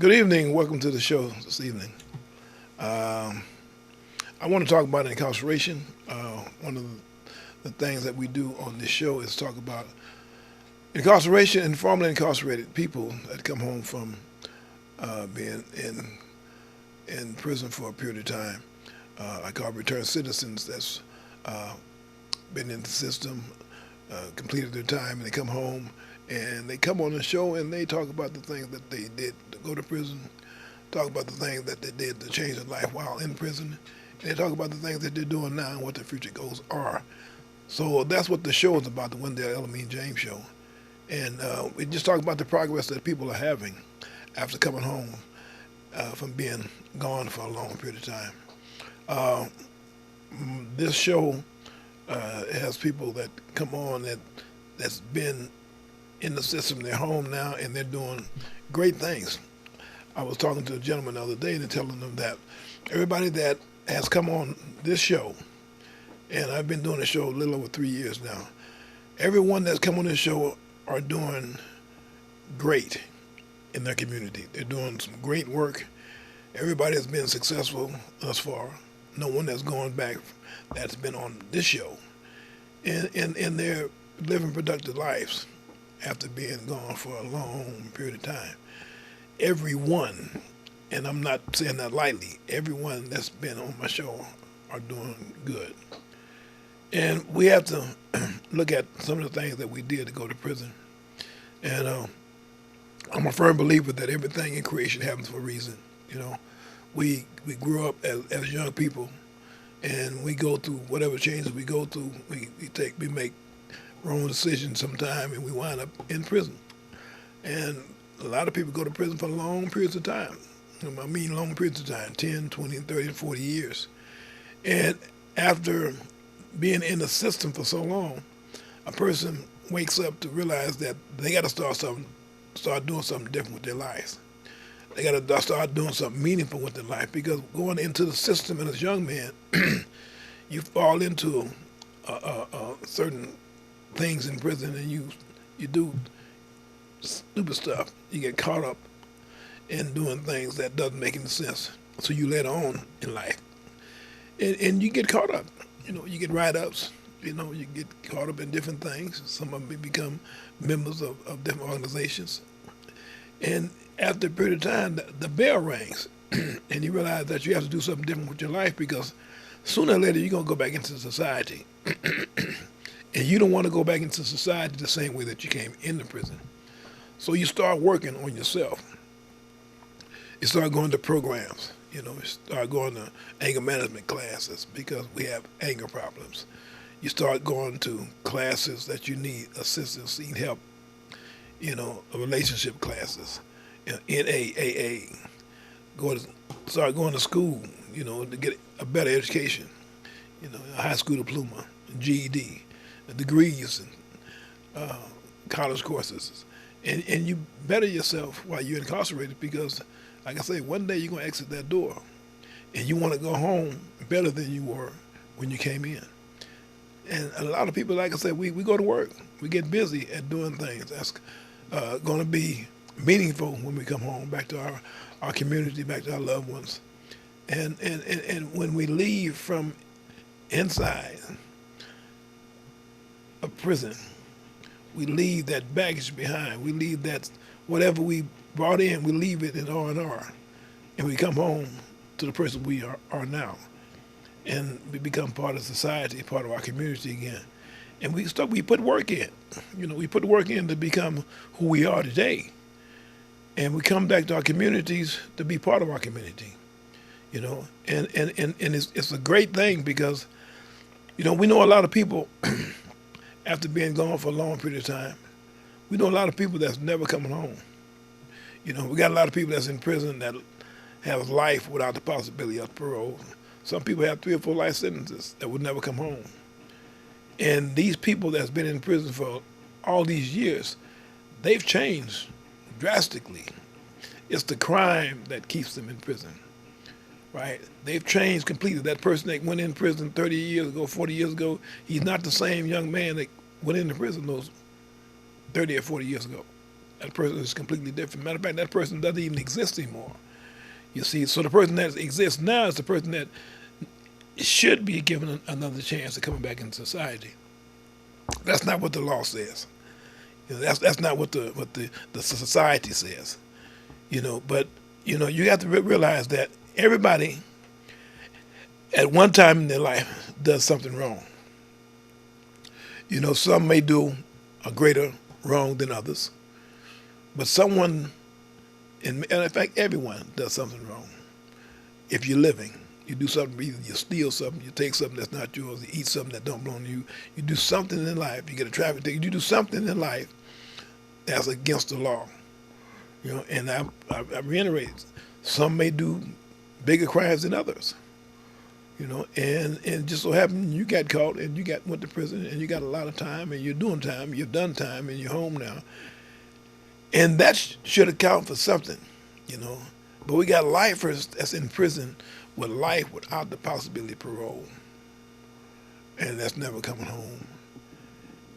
Good evening. Welcome to the show this evening. Um, I want to talk about incarceration. One of the things that we do on this show is talk about incarceration and formerly incarcerated people that come home from being in prison for a period of time. I call returned citizens that's uh, been in the system, completed their time, and they come home and they come on the show and they talk about the things that they did to go to prison, talk about the things that they did to change their life while in prison, and they talk about the things that they're doing now and what their future goals are. So that's what the show is about, the Wendell Elamine James Show. And we just talk about the progress that people are having after coming home from being gone for a long period of time. Uh, this show has people that come on that's been in the system. They're home now and they're doing great things. I was talking to a gentleman the other day and telling them that everybody that has come on this show, and I've been doing the show a little over 3 years now, everyone that's come on this show are doing great in their community. They're doing some great work. Everybody has been successful thus far. No one that's gone back that's been on this show. And they're living productive lives after being gone for a long period of time. Everyone, and I'm not saying that lightly, everyone that's been on my show are doing good. And we have to look at some of the things that we did to go to prison. And I'm a firm believer that everything in creation happens for a reason. You know, we grew up as young people, and we go through whatever changes we go through. We make wrong decisions sometime, and we wind up in prison. And a lot of people go to prison for long periods of time. I mean long periods of time, 10, 20, 30, 40 years. And after being in the system for so long, a person wakes up to realize that they got to start doing something different with their lives. They got to start doing something meaningful with their life, because going into the system as a young man, you fall into certain things in prison, and you do stupid stuff. You get caught up in doing things that doesn't make any sense. So you later on in life, and you get caught up. You know, you get write-ups. You know, you get caught up in different things. Some of them become members of different organizations. And after a period of time, the bell rings, and you realize that you have to do something different with your life, because sooner or later you're going to go back into society. And you don't want to go back into society the same way that you came into prison. So you start working on yourself. You start going to programs. You know, you start going to anger management classes because we have anger problems. You start going to classes that you need assistance, need help. You know, relationship classes, you know, NAAA. Start going to school. You know, to get a better education. You know, a high school diploma, GED, degrees, and college courses. And you better yourself while you're incarcerated, because, like I say, one day you're going to exit that door, and you want to go home better than you were when you came in. And a lot of people, like I said, we go to work. We get busy at doing things that's going to be meaningful when we come home, back to our community, back to our loved ones. And when we leave from inside a prison, we leave that baggage behind. We leave that whatever we brought in, we leave it in R&R, and we come home to the person we are now, and we become part of society, part of our community again. And we put work in. You know, we put work in to become who we are today, and we come back to our communities to be part of our community. You know, and it's a great thing, because, you know, we know a lot of people after being gone for a long period of time. We know a lot of people that's never coming home. You know, we got a lot of people that's in prison that have life without the possibility of parole. Some people have 3 or 4 life sentences that would never come home. And these people that's been in prison for all these years, they've changed drastically. It's the crime that keeps them in prison, right? They've changed completely. That person that went in prison 30 years ago, 40 years ago, he's not the same young man that went into prison those 30 or 40 years ago. That person is completely different. Matter of fact, that person doesn't even exist anymore. You see, so the person that exists now is the person that should be given another chance of coming back into society. That's not what the law says. That's not what the society says. But you have to realize that everybody at one time in their life does something wrong. Some may do a greater wrong than others, but someone, and in fact, everyone does something wrong. If you're living, you do something, either you steal something, you take something that's not yours, you eat something that don't belong to you, you do something in life, you get a traffic ticket, you do something in life that's against the law. And I reiterate, some may do bigger crimes than others. And just so happened you got caught and went to prison and you got a lot of time and you're doing time, you've done time and you're home now. And that should account for something. But we got lifers that's in prison with life without the possibility of parole. And that's never coming home.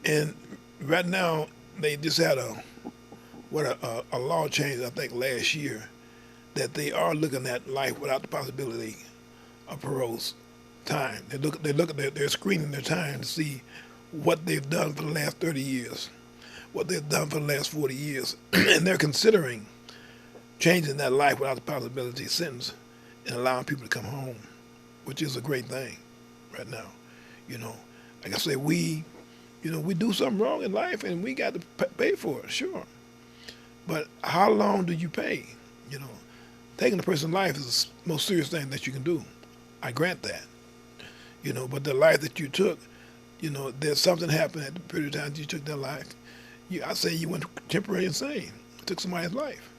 And right now, they just had a law change, I think, last year, that they are looking at life without the possibility of parole time. They're screening their time to see what they've done for the last 30 years, what they've done for the last 40 years, and they're considering changing that life without the possibility of sentence and allowing people to come home, which is a great thing right now. Like I say, we do something wrong in life and we got to pay for it, sure. But how long do you pay? Taking a person's life is the most serious thing that you can do. I grant that. But the life that you took, there's something happened at the period of time that you took that life. I say you went temporarily insane, took somebody's life.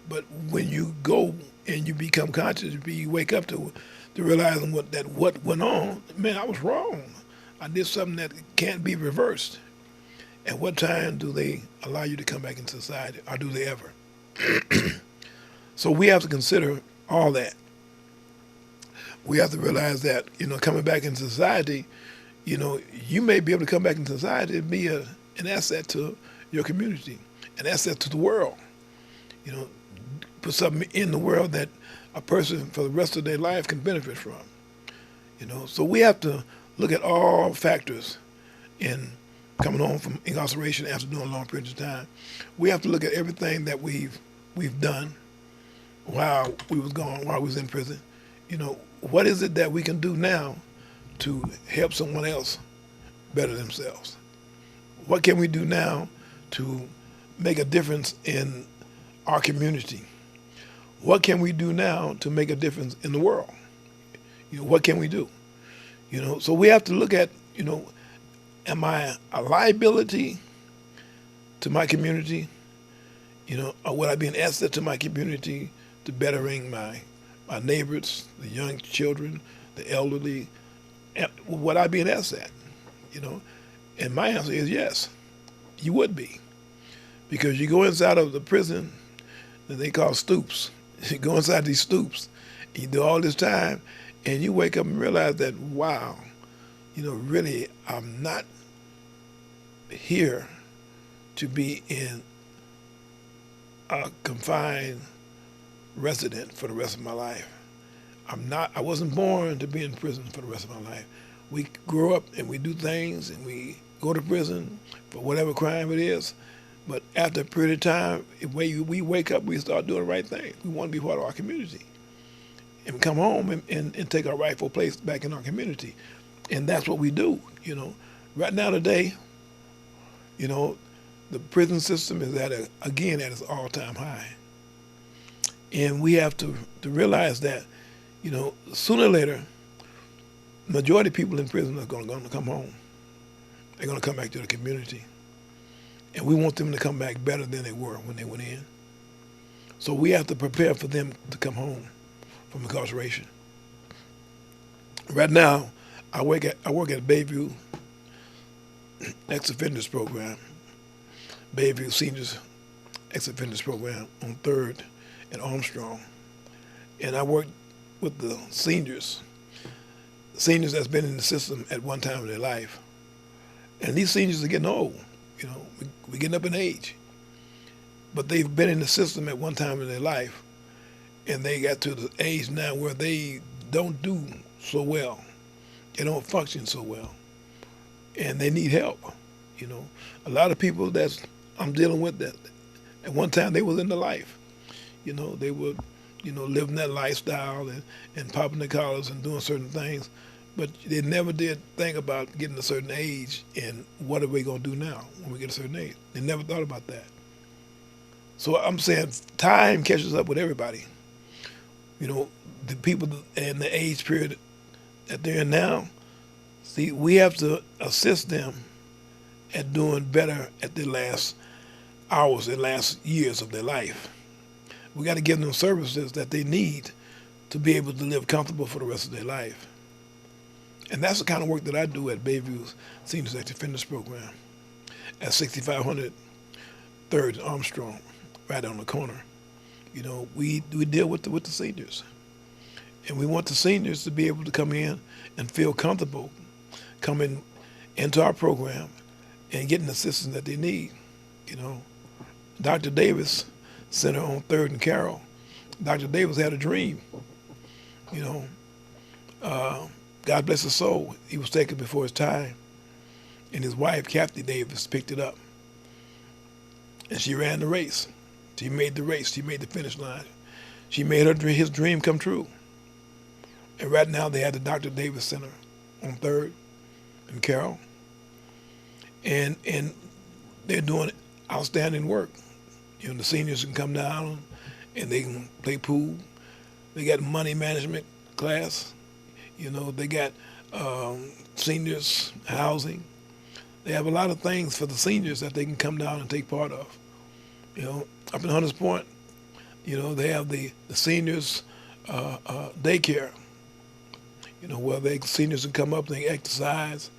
But when you go and you become conscious, you wake up to realizing what went on. Man, I was wrong. I did something that can't be reversed. At what time do they allow you to come back into society, or do they ever? So we have to consider all that. We have to realize that, coming back into society, you may be able to come back into society and be an asset to your community, an asset to the world. Put something in the world that a person for the rest of their life can benefit from. So we have to look at all factors in coming home from incarceration after doing long periods of time. We have to look at everything that we've done while we was in prison. What is it that we can do now to help someone else better themselves? What can we do now to make a difference in our community? What can we do now to make a difference in the world? What can we do? So we have to look at, am I a liability to my community? Or would I be an asset to my community to bettering my neighbors, the young children, the elderly? Would I be an asset? And my answer is yes, you would be. Because you go inside of the prison that they call stoops. You go inside these stoops, and you do all this time, and you wake up and realize that, wow, really, I'm not here to be in a confined resident for the rest of my life. I wasn't born to be in prison for the rest of my life. We grow up and we do things and we go to prison for whatever crime it is. But after a period of time, we wake up, we start doing the right thing. We want to be part of our community. And we come home and take our rightful place back in our community. And that's what we do, Right now today, the prison system is again at its all-time high. And we have to realize that, sooner or later, the majority of people in prison are going to come home. They're going to come back to the community. And we want them to come back better than they were when they went in. So we have to prepare for them to come home from incarceration. Right now, I work at Bayview Ex-Offenders Program, Bayview Seniors Ex-Offenders Program on 3rd and Armstrong. And I work with the seniors that's been in the system at one time in their life. And these seniors are getting old. We're getting up in age. but they've been in the system at one time in their life, and they got to the age now where they don't do so well. They don't function so well, and they need help. You know, a lot of people that I'm dealing with that at one time they was in the life. You know, they were, living that lifestyle and popping the collars and doing certain things, but they never did think about getting a certain age and what are we gonna do now when we get a certain age. They never thought about that. So I'm saying time catches up with everybody. You know, the people in the age period that they're in now, see, we have to assist them at doing better at their last hours, their last years of their life. We got to give them services that they need to be able to live comfortable for the rest of their life. And that's the kind of work that I do at Bayview's Senior Sex Offenders Program at 6500 3rd and Armstrong, right on the corner. You know, we deal with the seniors. And we want the seniors to be able to come in and feel comfortable coming into our program and getting the assistance that they need. You know, Dr. Davis Center on 3rd and Carroll. Dr. Davis had a dream. You know, God bless his soul. He was taken before his time, and his wife, Kathy Davis, picked it up, and she ran the race. She made the race. She made the finish line. She made his dream come true. And right now they have the Dr. Davis Center on 3rd and Carroll, and they're doing outstanding work. You know, the seniors can come down and they can play pool. They got money management class. You know, they got seniors housing. They have a lot of things for the seniors that they can come down and take part of. You know, up in Hunters Point, you know, they have the seniors daycare. You know, where seniors can come up and they exercise.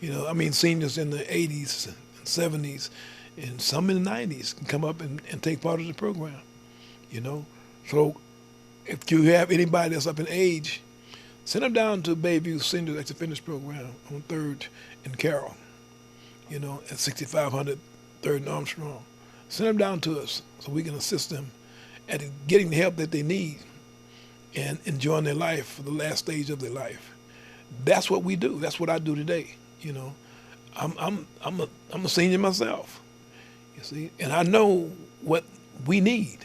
You know, I mean, seniors in the 80s and 70s and some in the 90s can come up and take part of the program. You know, so if you have anybody that's up in age, send them down to Bayview Senior Sex Offenders Program on 3rd and Carroll, you know, at 6500 3rd and Armstrong. Send them down to us so we can assist them at getting the help that they need and enjoying their life for the last stage of their life. That's what we do. That's what I do today. You know, I'm a senior myself. You see, and I know what we need.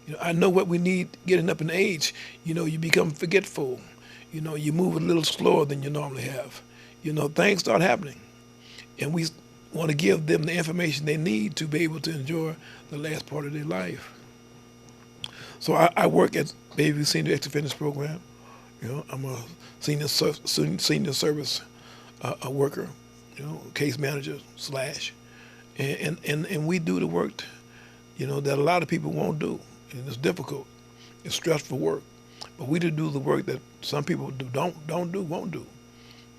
You know, I know what we need getting up in age. You know, you become forgetful. You know, you move a little slower than you normally have. You know, things start happening, and we want to give them the information they need to be able to enjoy the last part of their life. So I work at Bayview Senior Sex Offenders Program. You know, I'm a senior service worker, you know, case manager / and we do the work, you know, that a lot of people won't do, and it's difficult, it's stressful work, but we do the work that some people won't do.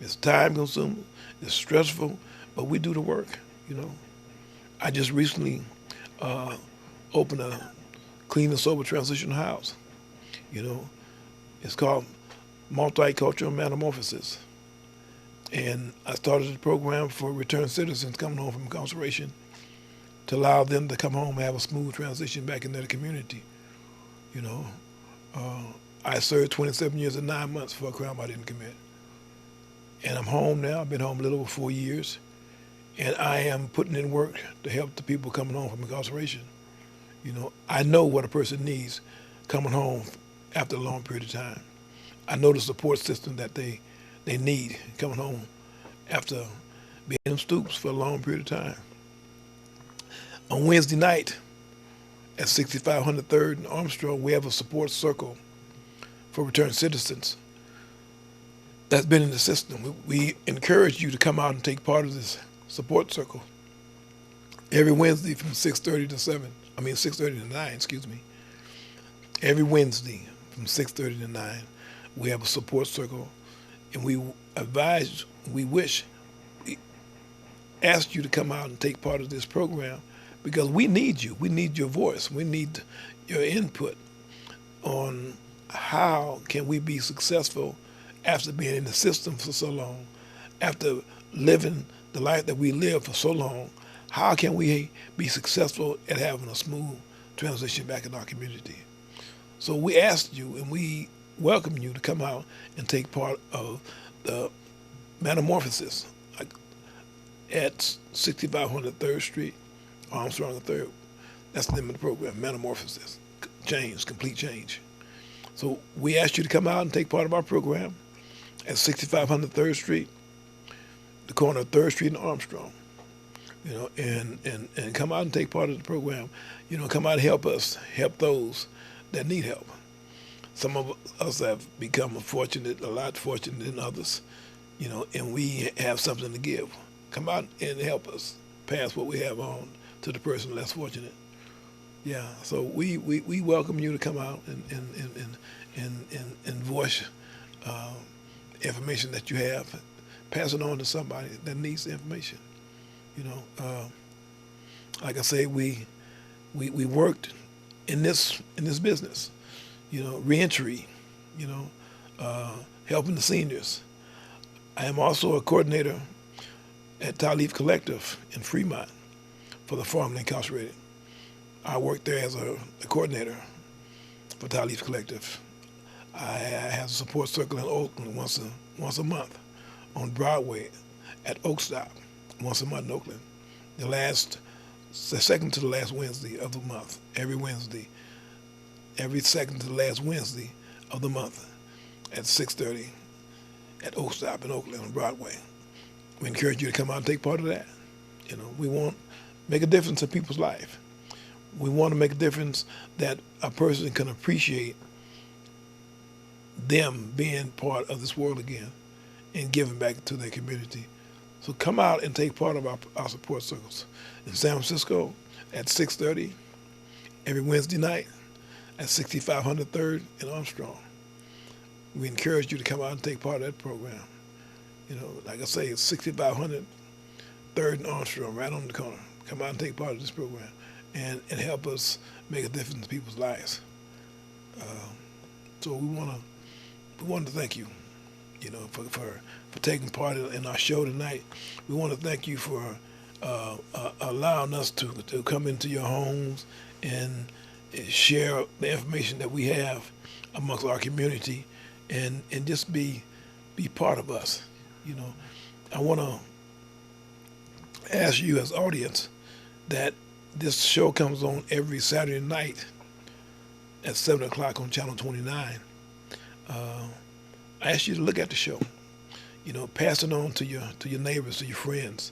It's time consuming, it's stressful, but we do the work. You know, I just recently opened a clean and sober transitional house. You know, it's called Multicultural Metamorphosis. And I started the program for returned citizens coming home from incarceration to allow them to come home and have a smooth transition back in their community. You know, I served 27 years and 9 months for a crime I didn't commit. And I'm home now. I've been home a little over 4 years. And I am putting in work to help the people coming home from incarceration. You know, I know what a person needs coming home after a long period of time. I know the support system that they need coming home after being in stoops for a long period of time. On Wednesday night at 6500 3rd and Armstrong, we have a support circle for returned citizens that's been in the system. We encourage you to come out and take part of this support circle every Wednesday from 6:30 to 9, excuse me. Every Wednesday from 6:30 to 9, we have a support circle, and we ask you to come out and take part of this program because we need you. We need your voice. We need your input on how can we be successful after being in the system for so long, after living the life that we live for so long. how can we be successful at having a smooth transition back in our community? So we asked you and we welcome you to come out and take part of the metamorphosis at 6500 3rd Street, Armstrong and 3rd. That's the name of the program, Metamorphosis, change, complete change. So we asked you to come out and take part of our program at 6500 3rd Street, the corner of 3rd Street and Armstrong. And come out and take part of the program. Come out and help us, help those that need help. Some of us have become fortunate, a lot fortunate than others, and we have something to give. Come out and help us pass what we have on to the person less fortunate. Yeah, so we welcome you to come out and voice information that you have, pass it on to somebody that needs the information. Like I say, we worked in this business, reentry, helping the seniors. I am also a coordinator at Talif Collective in Fremont for the formerly incarcerated. I work there as a coordinator for Talif Collective. I have a support circle in Oakland once a month on Broadway at Oak Stop, once a month in Oakland. The second to the last Wednesday of the month, every second to the last Wednesday of the month at 6:30 at Oak Stop in Oakland on Broadway. We encourage you to come out and take part of that. We want to make a difference in people's life. We want to make a difference that a person can appreciate them being part of this world again and giving back to their community. So come out and take part of our support circles in San Francisco at 6:30 every Wednesday night at 6500 3rd in Armstrong. We encourage you to come out and take part of that program. Like I say, it's 6500 3rd and Armstrong, right on the corner. Come out and take part of this program and help us make a difference in people's lives. So we want to thank you, for taking part in our show tonight. We want to thank you for allowing us to come into your homes and share the information that we have amongst our community and just be part of us. I want to ask you as audience that this show comes on every Saturday night at 7 o'clock on Channel 29. I ask you to look at the show, pass it on to your neighbors, to your friends,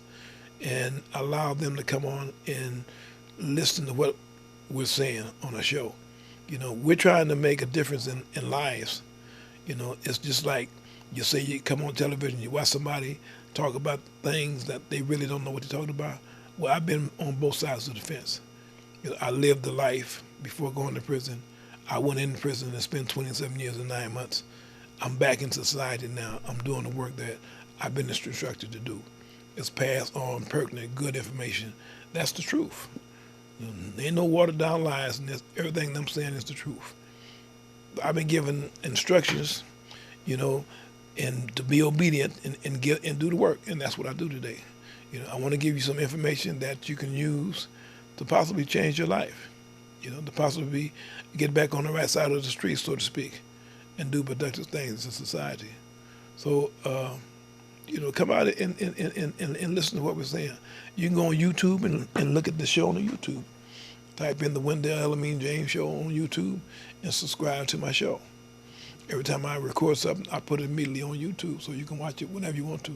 and allow them to come on and listen to what we're saying on our show. We're trying to make a difference in lives. It's just like you say you come on television, you watch somebody talk about things that they really don't know what they're talking about. Well, I've been on both sides of the fence. I lived the life before going to prison. I went into prison and spent 27 years and 9 months. I'm back in society now. I'm doing the work that I've been instructed to do. It's pass on pertinent, good information. That's the truth. There ain't no watered down lies, and everything I'm saying is the truth. I've been given instructions, and to be obedient and do the work, and that's what I do today. I want to give you some information that you can use to possibly change your life, to possibly get back on the right side of the street, so to speak, and do productive things in society. So, come out and listen to what we're saying. You can go on YouTube and look at the show on the YouTube. Type in the Wendell Elamine James Show on YouTube and subscribe to my show. Every time I record something, I put it immediately on YouTube so you can watch it whenever you want to.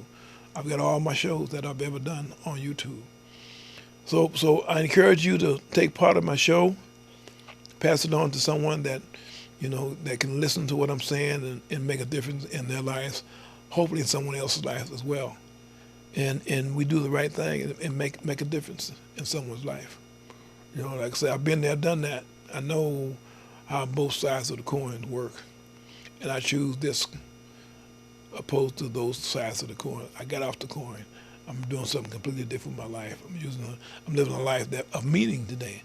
I've got all my shows that I've ever done on YouTube. So I encourage you to take part of my show, pass it on to someone that, that can listen to what I'm saying and make a difference in their lives, hopefully in someone else's life as well. And we do the right thing and make a difference in someone's life. Like I say, I've been there, done that. I know how both sides of the coin work. And I choose this opposed to those sides of the coin. I got off the coin. I'm doing something completely different with my life. I'm living a life of meaning today.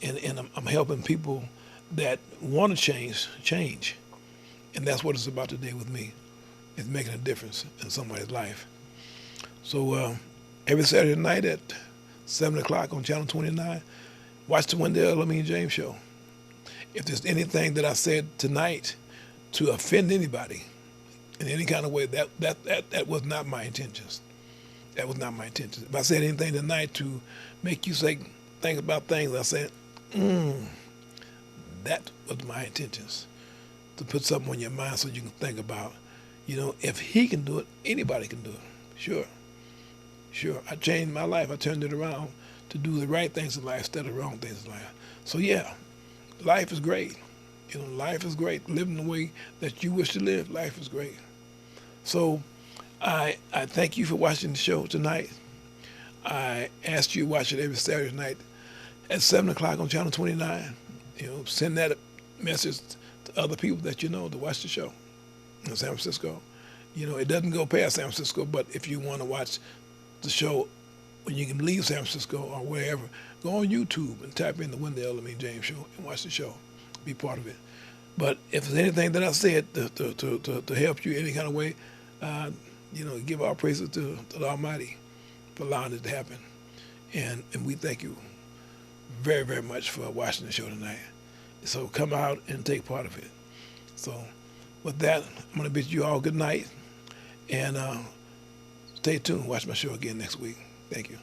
And I'm helping people that want to change. And that's what it's about today with me. It's making a difference in somebody's life. So every Saturday night at 7 o'clock on Channel 29. Watch the Wendell James Show. If there's anything that I said tonight to offend anybody in any kind of way, that was not my intentions. That was not my intentions. If I said anything tonight to make you think about things, I said, that was my intentions. To put something on your mind so you can think about, if he can do it, anybody can do it. Sure. I changed my life. I turned it around to do the right things in life instead of wrong things in life. So yeah, life is great. Life is great. Living the way that you wish to live, life is great. So I thank you for watching the show tonight. I ask you to watch it every Saturday night at 7 o'clock on Channel 29. Send that message to other people that you know to watch the show in San Francisco. It doesn't go past San Francisco, but if you want to watch the show when you can leave San Francisco or wherever, go on YouTube and type in the Wendell James Show and watch the show. Be part of it. But if there's anything that I said to help you any kind of way, give our praises to the Almighty for allowing it to happen. And we thank you very, very much for watching the show tonight. So come out and take part of it. So with that, I'm going to bid you all good night. And stay tuned. Watch my show again next week. Thank you.